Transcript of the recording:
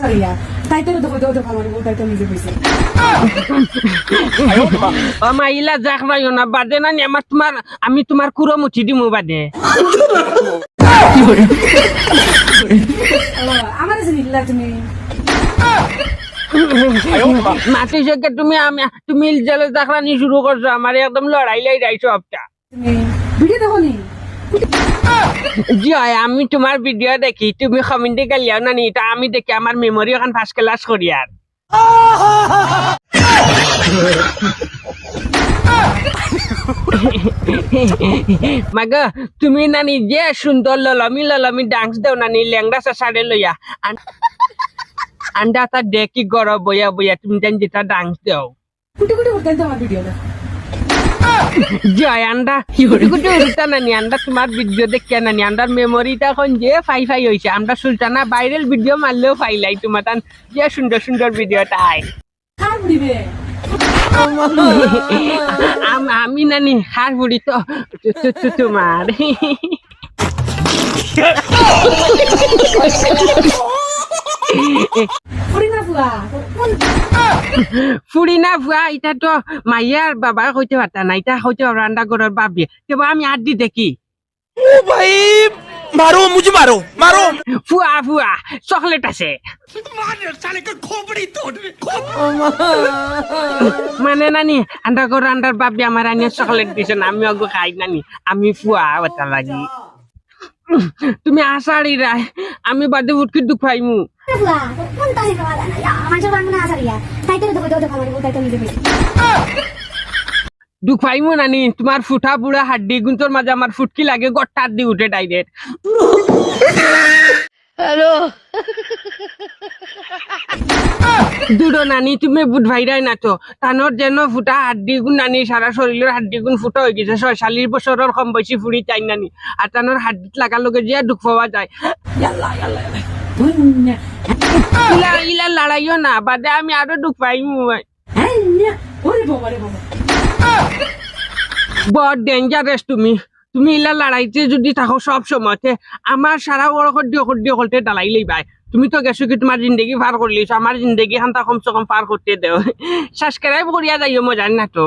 সারিয়া তাই তো দেখো তো ভালো লাগবে তাই তো নিজে কইছে ও মাইলা যাক ভাইও না বাদে না আমার তোমার আমি তোমার কুরো মুঠি দিমু বাদে আমার জিনিলা তুমি মাটি থেকে তুমি ইলজালে জাখরানি শুরু করছো আমার একদম লড়াই লাইছো আপটা তুমি ভিডিও দেখো নি জি হয় আমি তোমার ভিডিও দেখি তুমি কমেন্টে গালিয়াও না নি তা আমি দেখি আমার মেমোরি এখন ফার্স্ট ক্লাস করি আর মাগো তুমি নানি যে সুন্দর ললমি ডান্স দেও নানি লেংড়া সারে লইয়া আন্ডা তা দেখি গড় বইয়া বইয়া তুমি জান যেটা ডান্স দেও কুটি কুটি করতে তো আমার ভিডিও দেখো জয় আন্ডা কুটি উড়তা নানি আন্ডা তোমার ভিডিও দেখিয়া নানি আন্ডার মেমোরিটা এখন যে ফাই হয়েছে আমরা সুলতানা ভাইরাল ভিডিও মারলেও ফাইলাই তোমার তান যে সুন্দর সুন্দর ভিডিওটা আয় খারাপ দিবে আমি নানি হার বুড়ি তো তোমার ফুরি না ফুয়া এটা তো মাইয়ার বাবার হইতে পারতা না এটা হইতে রান্না ঘরের বাবি কেবল আমি হাত দি দেখি ओ भाई मारो मुझे मारो मारो ফুয়া ফুয়া চকলেট আছে মানে নানি আন্ডার বাবি আমার আনিয়ে চকলেট দিছে না আমি অগো খাই নানি আমি ফুয়া ওটা লাগি তুমি আষাঢ়ি রায় আমি বাদে উঠকি দুঃখ পাইমু দুঃখ পাইমু নানি তোমার ফুটা বুড়া হাড্ডি গুন্তর মাঝে আমার ফুটকি লাগে গট্টা দি উঠে ডাইরেক্ট দুটো নানি তুমি বুধ ভাইরাই না তো তানোর যেন ফুটা হাড্ডি গুণ নানি সারা শরীরের হাড্ডি গুণ ফুটা হয়ে গেছে 46 বছরের কম বয়সী ফুড়ি চাই নানি আর তানোর হাড্ডিত লাগার লগে যে দুঃখ পাওয়া যায় ইলা লড়াইও না বাদে আমি আরো দুঃখ পাইমু বড় ডেঞ্জারাস তুমি ইলা লড়াইতে যদি থাকো সব সময়তে আমার সারা ওর হড্ডি হলতে ডালাই লইবাই তুমি তো গেছো কি তোমার জিন্দগি পার করলিস আমার জিন্দগি খান তা কমসে কম পার করতে দেও সাবস্ক্রাইব করিয়া যাইও মই জানি না তো